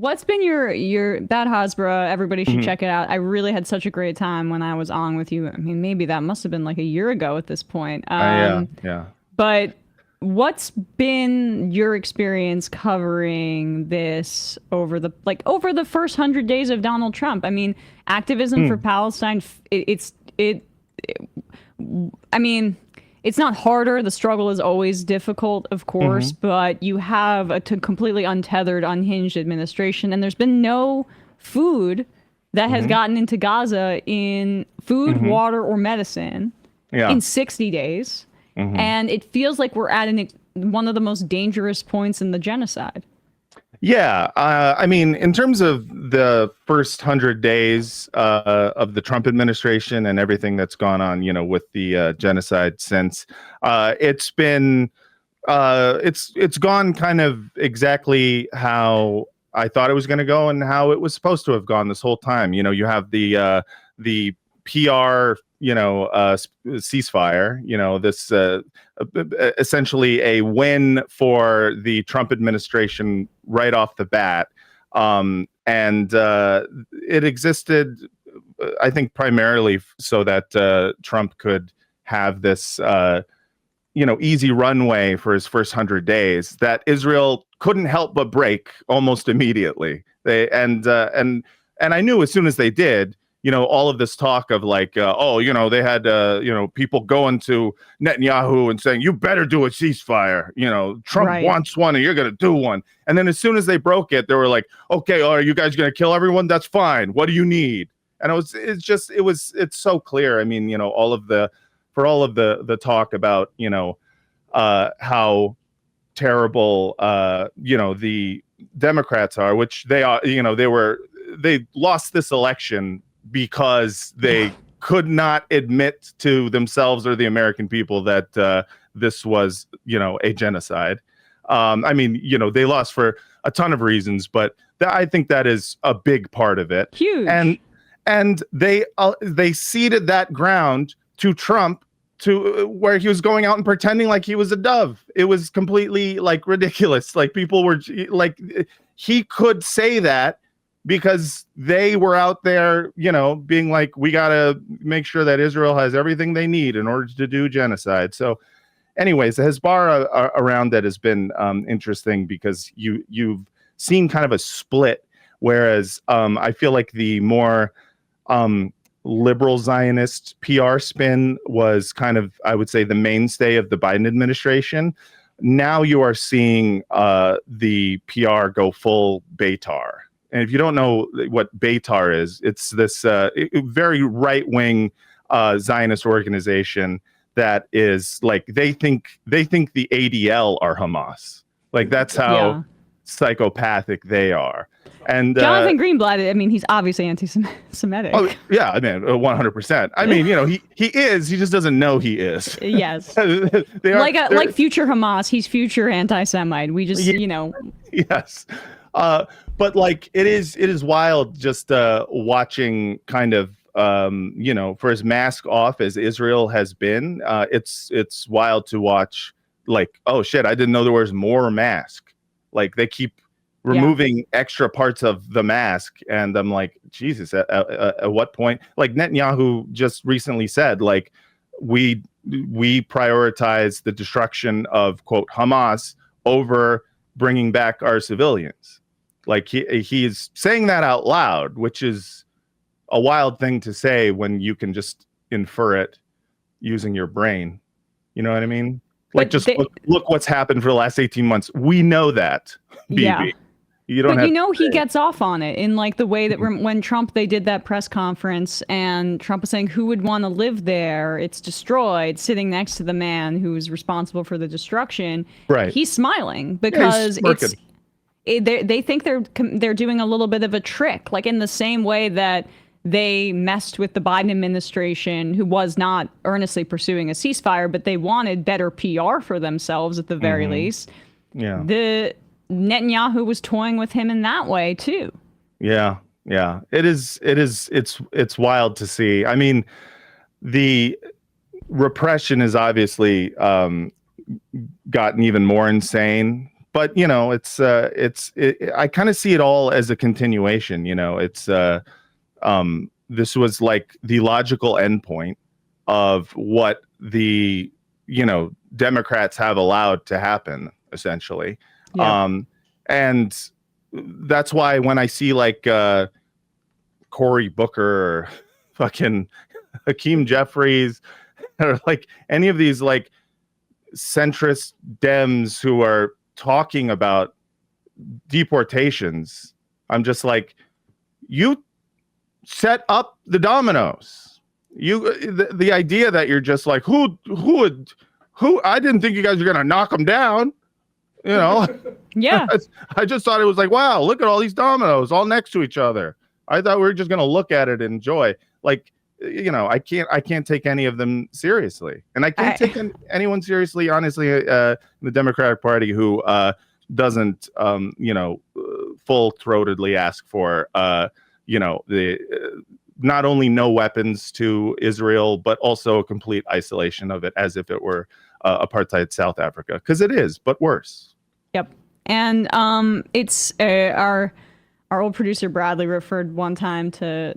What's been your Bad Hasbro? Everybody should Mhm. check it out. I really had such a great time when I was on with you. I mean, maybe that must have been like a year ago at this point. Yeah, yeah. But what's been your experience covering this over the first 100 days of Donald Trump? I mean, activism for Hmm. Palestine. I mean, it's not harder. The struggle is always difficult, of course, Hmm. but you have a completely untethered, unhinged administration, and there's been no food that has Hmm. gotten into Gaza in food, Hmm. water, or medicine Yeah. in 60 days. Hmm. And it feels like we're at one of the most dangerous points in the genocide. Yeah. I mean, in terms of the first 100 days of the Trump administration and everything that's gone on, with the genocide since, it's been it's gone kind of exactly how I thought it was going to go and how it was supposed to have gone this whole time. You have the PR, ceasefire. This essentially a win for the Trump administration right off the bat, and it existed, I think, primarily so that Trump could have this. Easy runway for his first 100 days that Israel couldn't help but break almost immediately. And I knew as soon as they did, all of this talk of like, they had, people going to Netanyahu and saying, you better do a ceasefire. Trump Right. wants one and you're going to do one. And then as soon as they broke it, they were like, okay, are you guys going to kill everyone? That's fine. What do you need? And it's so clear. I mean, all of the talk about how terrible the Democrats are, which they are. They lost this election because they could not admit to themselves or the American people that this was a genocide. I mean, they lost for a ton of reasons, but I think that is a big part of it. Huge. And they ceded that ground to Trump, to where he was going out and pretending like he was a dove. It was completely like ridiculous. Like people were like, he could say that because they were out there, being like, we got to make sure that Israel has everything they need in order to do genocide. So anyways, the Hezbollah around that has been interesting because you've seen kind of a split, whereas I feel like the more liberal Zionist PR spin was kind of, I would say, the mainstay of the Biden administration. Now you are seeing the PR go full Beitar. And if you don't know what Beitar is, it's this very right-wing Zionist organization that is like, they think the ADL are Hamas. Like that's how Yeah. psychopathic they are. And Jonathan Greenblatt, I mean, he's obviously anti-Semitic. oh yeah, I mean, 100%. I mean, he is. He just doesn't know he is. Yes. They are Like future Hamas, he's future anti-Semite. We just, yes. But like it is wild just watching kind of for as mask off as Israel has been. It's wild to watch. Like, oh shit, I didn't know there was more mask. Like they keep removing extra parts of the mask, and I'm like, Jesus, at what point? Like Netanyahu just recently said, like we prioritize the destruction of, quote, Hamas over bringing back our civilians. Like he's saying that out loud, which is a wild thing to say when you can just infer it using your brain. You know what I mean? Like, just look what's happened for the last 18 months. We know that, BB. Yeah. You don't but have he gets off on it in like the way that when Trump, they did that press conference and Trump was saying, who would want to live there? It's destroyed, sitting next to the man who's responsible for the destruction. Right. He's smiling because they think they're doing a little bit of a trick, like in the same way that they messed with the Biden administration, who was not earnestly pursuing a ceasefire, but they wanted better PR for themselves at the very least. Yeah. The Netanyahu was toying with him in that way too. Yeah. It's wild to see. I mean, the repression has obviously gotten even more insane but you know, I kind of see it all as a continuation. You know, this was like the logical endpoint of what the, you know, Democrats have allowed to happen, essentially. Yeah. And that's why when I see like Cory Booker or fucking Hakeem Jeffries or like any of these like centrist Dems who are talking about deportations, I'm just like, you set up the dominoes. The idea that you're just like, who I didn't think you guys were gonna knock them down, you know. Yeah. I just thought it was like, wow, look at all these dominoes all next to each other. I thought we were just gonna look at it and enjoy. Like, you know, I can't take any of them seriously, and I can't take anyone seriously, honestly, in the Democratic Party who doesn't, you know, full-throatedly ask for, you know, the not only no weapons to Israel, but also a complete isolation of it as if it were apartheid South Africa, because it is, but worse. Yep. And it's our old producer Bradley referred one time to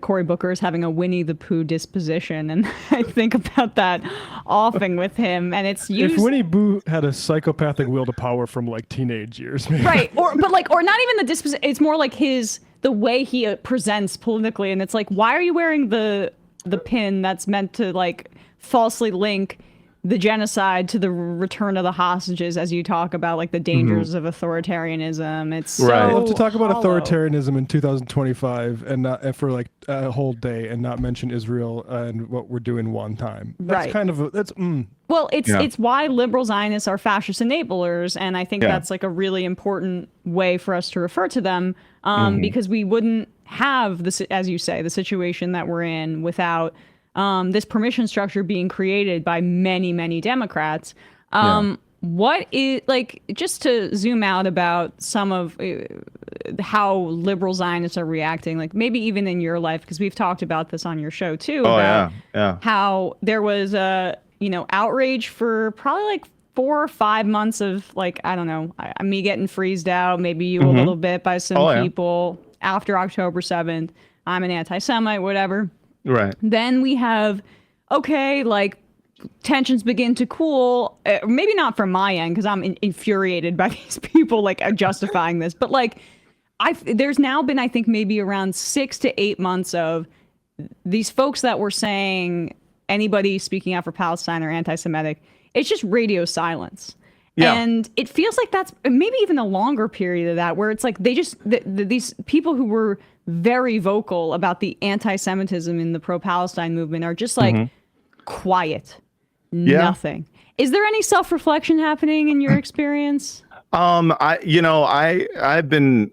Cory Booker as having a Winnie the Pooh disposition, and I think about that often with him. And it's used. If Winnie Pooh had a psychopathic will to power from like teenage years, maybe. Right? Or not even the disposition. It's more like the way he presents politically, and it's like, why are you wearing the pin that's meant to like falsely link the genocide to the return of the hostages, as you talk about like the dangers of authoritarianism? It's so Right. I love to talk about hollow. authoritarianism in 2025 and not for like a whole day and not mention Israel and what we're doing one time. That's Right. kind of Well, it's why liberal Zionists are fascist enablers, and I think that's like a really important way for us to refer to them, because we wouldn't have this, as you say, the situation that we're in without this permission structure being created by many, many Democrats. What is, like, just to zoom out about some of how liberal Zionists are reacting, like maybe even in your life, because we've talked about this on your show too, about how there was outrage for probably like 4 or 5 months of like, I don't know, me getting freezed out, maybe you a little bit by some people after October 7th. I'm an anti-Semite, whatever. Right. Then we have, okay, like tensions begin to cool. Maybe not from my end, because I'm infuriated by these people like justifying this. But like, there's now been, I think, maybe around 6 to 8 months of these folks that were saying anybody speaking out for Palestine or anti-Semitic, it's just radio silence. Yeah. And it feels like that's maybe even a longer period of that, where it's like they just, these people who were very vocal about the anti-Semitism in the pro-Palestine movement are just like quiet, nothing. Is there any self-reflection happening in your experience? I've been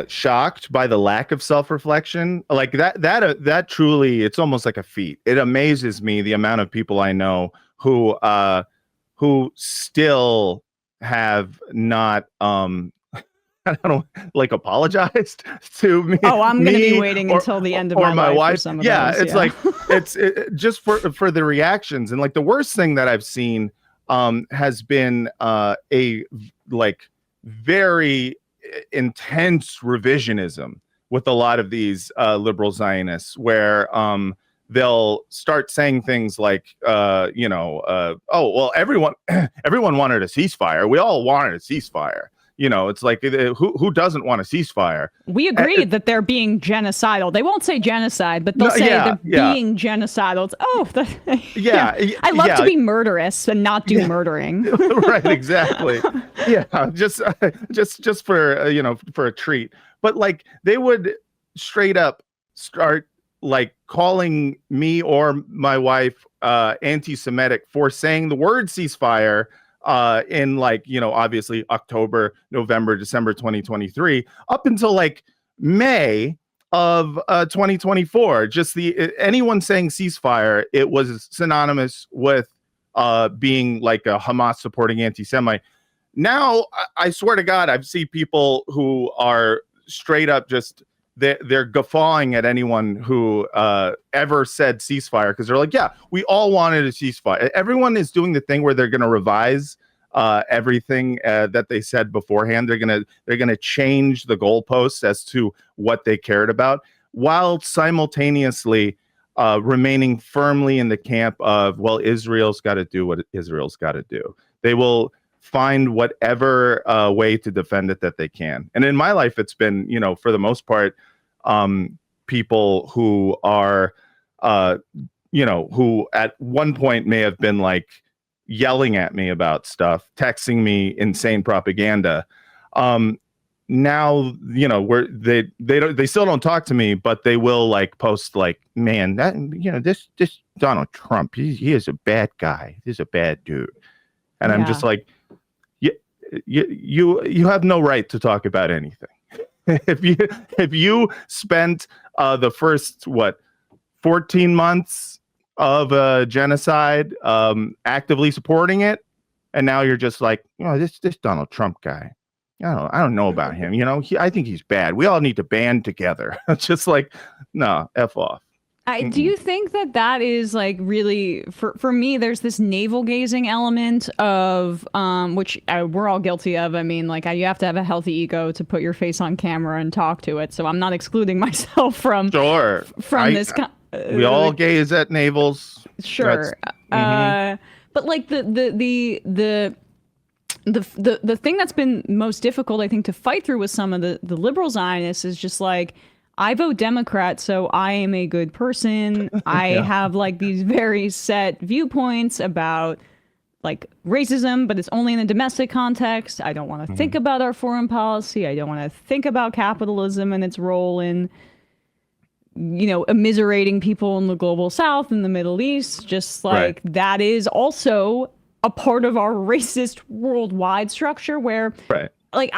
shocked by the lack of self-reflection. Like that truly, it's almost like a feat. It amazes me the amount of people I know who still have not I don't know, like apologized to me. Oh, I'm going to be waiting until the end of my life wife. For some of yeah, those. It's like it's just for the reactions. And like the worst thing that I've seen has been a like very intense revisionism with a lot of these liberal Zionists, where they'll start saying things like, oh, well, everyone wanted a ceasefire. We all wanted a ceasefire. You know, it's like, who doesn't want a ceasefire? We agree that they're being genocidal. They won't say genocide, but they'll say they're being genocidal. It's, I love to be murderous and not do murdering. Right, exactly. Yeah, just for for a treat. But like they would straight up start like calling me or my wife anti-Semitic for saying the word ceasefire in like, obviously October, November, December 2023, up until like May of 2024. Just anyone saying ceasefire, it was synonymous with being like a Hamas supporting anti-Semite. Now, I swear to God, I've seen people who are straight up just they're guffawing at anyone who ever said ceasefire, because they're like, yeah, we all wanted a ceasefire. Everyone is doing the thing where they're going to revise everything that they said beforehand. They're gonna change the goalposts as to what they cared about, while simultaneously remaining firmly in the camp of, well, Israel's got to do what Israel's got to do. They will find whatever way to defend it that they can. And in my life, it's been, for the most part, people who are, who at one point may have been like yelling at me about stuff, texting me insane propaganda. Now, where they still don't talk to me, but they will like post like, man, that, this Donald Trump, he is a bad guy. He's a bad dude. And I'm just like, you have no right to talk about anything. if you spent the first 14 months of genocide actively supporting it, and now you're just like, this Donald Trump guy, I don't know about him. I think he's bad. We all need to band together. It's just like, no, F off. Do you think that is like really, for me, there's this navel gazing element of, which we're all guilty of. I mean, like you have to have a healthy ego to put your face on camera and talk to it. So I'm not excluding myself from this. We all gaze at navels. Sure. But like the thing that's been most difficult, I think, to fight through with some of the liberal Zionists is just like, I vote Democrat, so I am a good person. I have like these very set viewpoints about like racism, but it's only in a domestic context. I don't want to think about our foreign policy. I don't want to think about capitalism and its role in, immiserating people in the global South and the Middle East. Just like that is also a part of our racist worldwide structure where like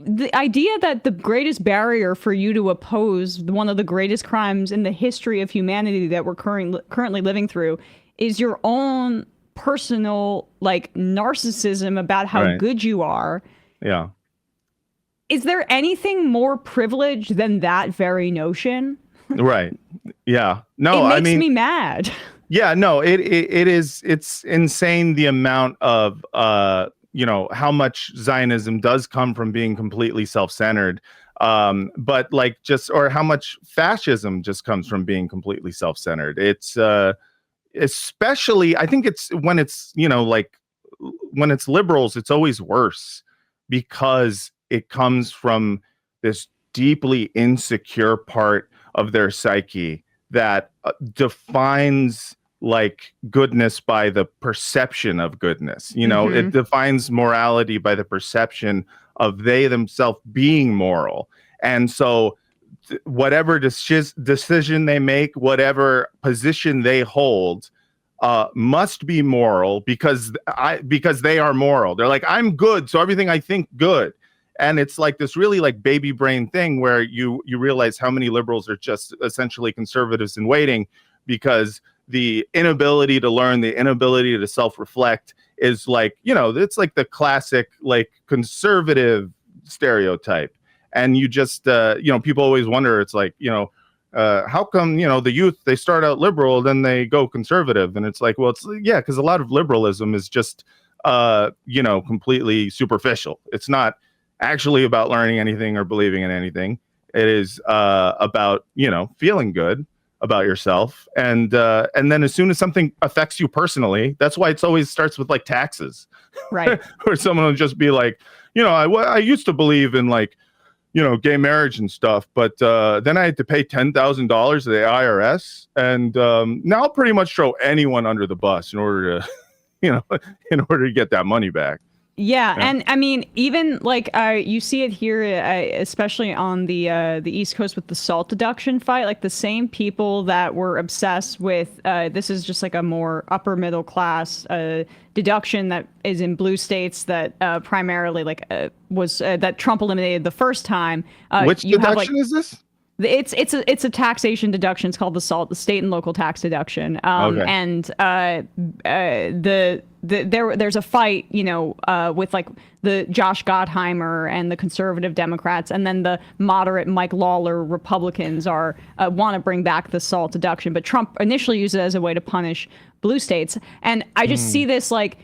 the idea that the greatest barrier for you to oppose one of the greatest crimes in the history of humanity that we're currently living through is your own personal like narcissism about how good you are. Yeah. Is there anything more privileged than that very notion? Right. Yeah. No, it makes me mad. Yeah, no, it is. It's insane the amount of how much Zionism does come from being completely self-centered, but like or how much fascism just comes from being completely self-centered. It's especially, I think it's when it's when it's liberals, it's always worse because it comes from this deeply insecure part of their psyche that defines like goodness by the perception of goodness. It defines morality by the perception of they themselves being moral. And so whatever decision they make, whatever position they hold, must be moral because they are moral. They're like, I'm good, so everything I think good. And it's like this really like baby brain thing where you realize how many liberals are just essentially conservatives in waiting, because the inability to learn, the inability to self-reflect is like, it's like the classic like conservative stereotype. And you just, people always wonder, it's like, how come, the youth, they start out liberal, then they go conservative. And it's like, well, because a lot of liberalism is just, completely superficial. It's not actually about learning anything or believing in anything. It is about, feeling good about yourself. And then as soon as something affects you personally, that's why it's always starts with like taxes. Right. Or someone will just be like, I used to believe in like, gay marriage and stuff, but then I had to pay $10,000 to the IRS. And now I'll pretty much throw anyone under the bus in order to, in order to get that money back. Yeah, and I mean, even like you see it here, especially on the East Coast with the SALT deduction fight. Like the same people that were obsessed with this is just like a more upper middle class deduction that is in blue states that primarily like was that Trump eliminated the first time. Which deduction is this? It's a taxation deduction. It's called the SALT, the state and local tax deduction. And there's a fight, with like the Josh Gottheimer and the conservative Democrats, and then the moderate Mike Lawler Republicans want to bring back the SALT deduction. But Trump initially used it as a way to punish blue states. And I just see this like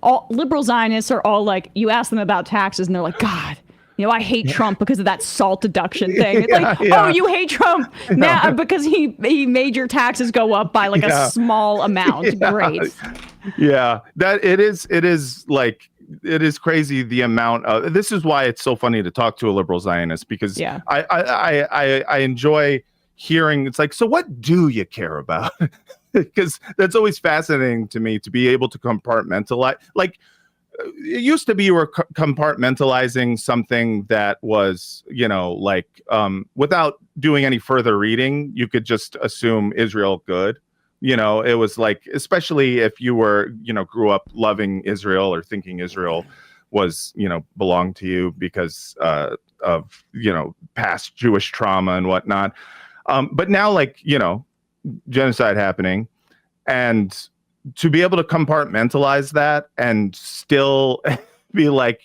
all liberal Zionists are all like, you ask them about taxes and they're like, God, I hate Trump because of that SALT deduction thing. It's like, oh, you hate Trump now because he made your taxes go up by like a small amount. Great. Yeah, that it is like, it is crazy the amount of, this is why it's so funny to talk to a liberal Zionist, because I enjoy hearing, it's like, so what do you care about? Because that's always fascinating to me, to be able to compartmentalize. Like, it used to be you were compartmentalizing something that was, like, without doing any further reading, you could just assume Israel good. It was like, especially if you were, grew up loving Israel or thinking Israel was, belonged to you because of, past Jewish trauma and whatnot. But now, like, genocide happening, and to be able to compartmentalize that and still be like,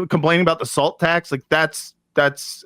complaining about the SALT tax, like that's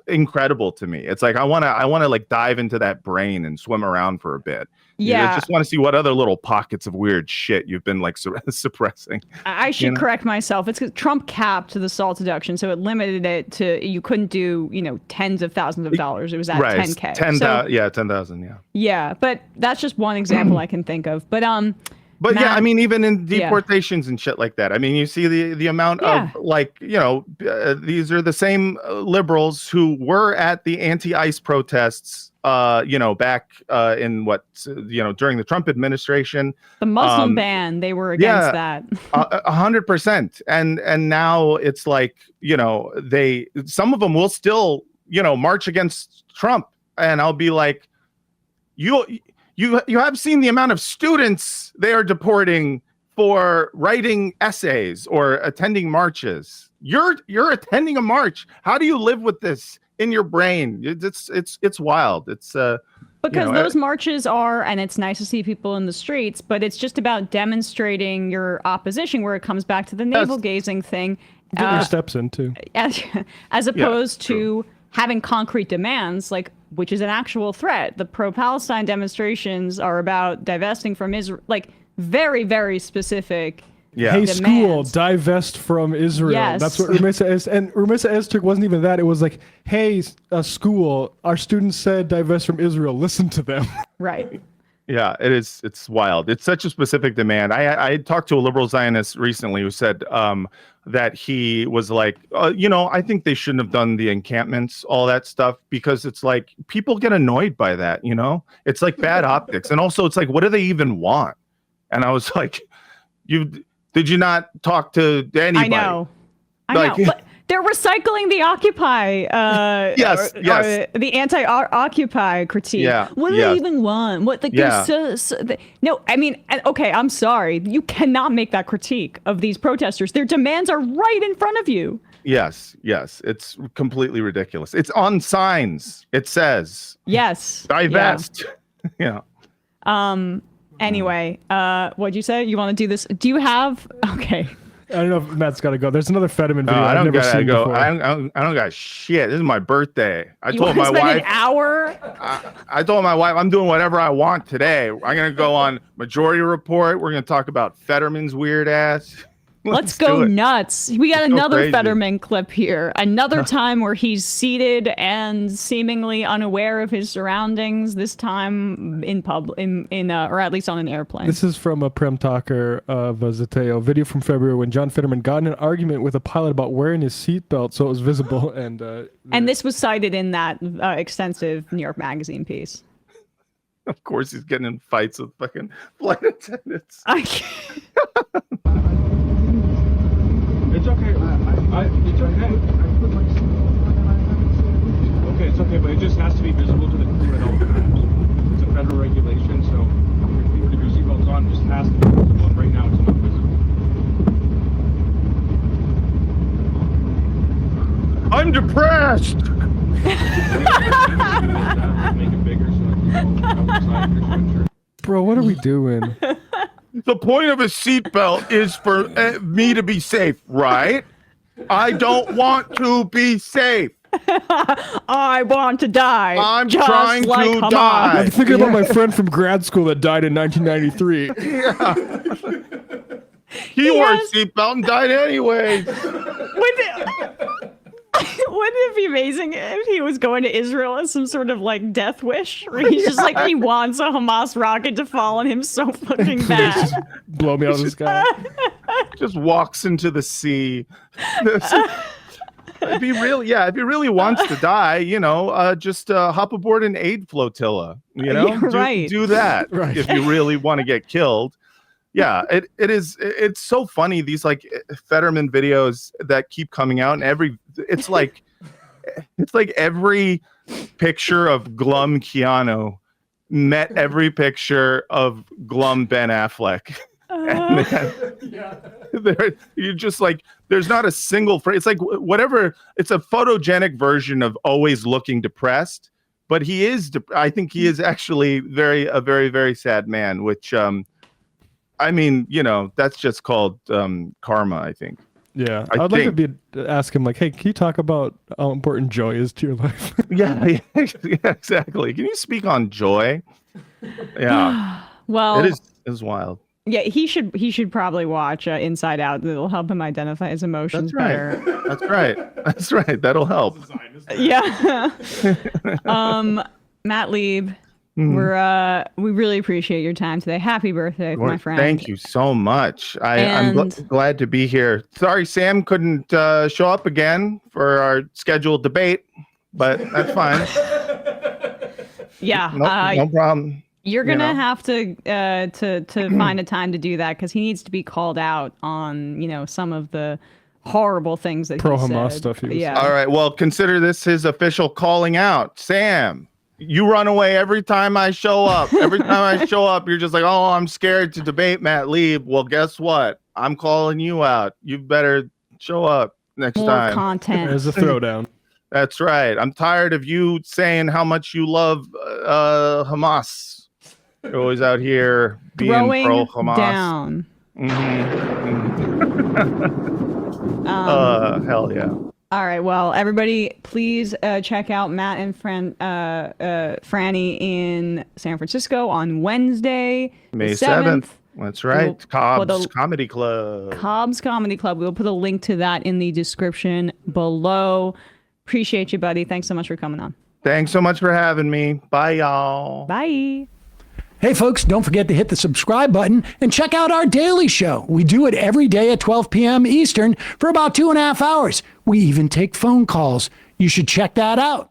incredible to me. It's like, I want to like dive into that brain and swim around for a bit. I just want to see what other little pockets of weird shit you've been like suppressing. I should correct myself. It's because Trump capped the SALT deduction, so it limited it to, you couldn't do, tens of thousands of dollars. It was at $10K. 10,000. Yeah, 10,000. Yeah. Yeah, but that's just one example I can think of. But Matt, yeah, I mean, even in Yeah. deportations and shit like that. I mean, you see the amount of, like, these are the same liberals who were at the anti-ICE protests, back in during the Trump administration. The Muslim ban, they were against that. 100%. And now it's like, some of them will still, march against Trump. And I'll be like, you have seen the amount of students they are deporting for writing essays or attending marches. You're attending a march. How do you live with this in your brain? It's wild. It's because those marches are, and it's nice to see people in the streets, but it's just about demonstrating your opposition, where it comes back to the navel gazing thing. Get your steps in too. As opposed to having concrete demands, like, which is an actual threat. The pro-Palestine demonstrations are about divesting from Israel, like very, very specific demands. School, divest from Israel. Yes. That's what Rumesa is. And Rumesa Ezturk wasn't even that. It was like, hey, school, our students said divest from Israel. Listen to them. Right. Yeah, it is. It's wild. It's such a specific demand. I talked to a liberal Zionist recently who said that he was like, I think they shouldn't have done the encampments, all that stuff, because it's like people get annoyed by that. It's like bad optics, and also it's like, what do they even want? And I was like, did you not talk to anybody? I know, but they're recycling the Occupy, the anti-Occupy critique. Yeah, what do they even want? What no, I mean, okay, I'm sorry, you cannot make that critique of these protesters. Their demands are right in front of you. Yes, it's completely ridiculous. It's on signs. It says, yes, divest. Yeah. Anyway, what'd you say? You want to do this? Do you have? Okay. I don't know if Matt's got to go. There's another Federman video I I've don't never gotta seen go. before. I don't got shit. This is my birthday. I You told want to my spend wife. an hour? I told my wife I'm doing whatever I want today. I'm gonna go on Majority Report. We're gonna talk about Fetterman's weird ass. Let's go nuts. We got another crazy. Fetterman clip here. Another time where he's seated and seemingly unaware of his surroundings, this time in public, or at least on an airplane. This is from a Prem Talker of Zateo video from February when John Fetterman got in an argument with a pilot about wearing his seatbelt so it was visible. And this was cited in that extensive New York Magazine piece. Of course, he's getting in fights with fucking flight attendants. It's okay. It's okay. Okay, it's okay, but it just has to be visible to the crew at all times. It's a federal regulation, so if you were to have your seatbelts on, it just has to be visible. And right now, it's not visible. I'm depressed. Make it bigger so outside your sweatshirt. bro, what are we doing? The point of a seatbelt is for me to be safe, right? I don't want to be safe. I want to die. I'm just trying like to Hamas. die. I'm thinking about my friend from grad school that died in 1993. He wore a seatbelt and died anyway. Wouldn't it be amazing if he was going to Israel as some sort of like death wish? Where he's just like, he wants a Hamas rocket to fall on him so fucking bad. Blow me out of the sky. Just walks into the sea. If he really wants to die, just hop aboard an aid flotilla. Do that if you really want to get killed. Yeah, it's so funny, these like Federman videos that keep coming out, and it's like every picture of glum Keanu met every picture of glum Ben Affleck. You're just like, there's not a single phrase. It's like whatever. It's a photogenic version of always looking depressed, but I think he is actually a very, very sad man, which that's just called karma, I think. Yeah, I'd like to ask him, like, hey, can you talk about how important joy is to your life? yeah, exactly. Can you speak on joy? Yeah. Well, it is wild. Yeah, he should probably watch Inside Out. It'll help him identify his emotions better. That's right. That'll help. Yeah. Matt Lieb. We really appreciate your time today. Happy birthday, my friend. Thank you so much. I'm glad to be here. Sorry, Sam couldn't show up again for our scheduled debate, but that's fine. Yeah, no problem. You're gonna have to find a time to do that, because he needs to be called out on some of the horrible things that pro-Hamas he said. stuff. All right. Well, consider this his official calling out, Sam. You run away every time I show up. Every time I show up, you're just like, oh, I'm scared to debate Matt Lieb. Well, guess what? I'm calling you out. You better show up next time. More content. There's a throwdown. That's right. I'm tired of you saying how much you love Hamas. You're always out here being pro-Hamas. Down. Hell yeah. All right. Well, everybody, please check out Matt and Franny in San Francisco on Wednesday, May 7th. That's right. Cobb's Comedy Club. Cobb's Comedy Club. We'll put a link to that in the description below. Appreciate you, buddy. Thanks so much for coming on. Thanks so much for having me. Bye, y'all. Bye. Hey, folks, don't forget to hit the subscribe button and check out our daily show. We do it every day at 12 p.m. Eastern for about 2.5 hours. We even take phone calls. You should check that out.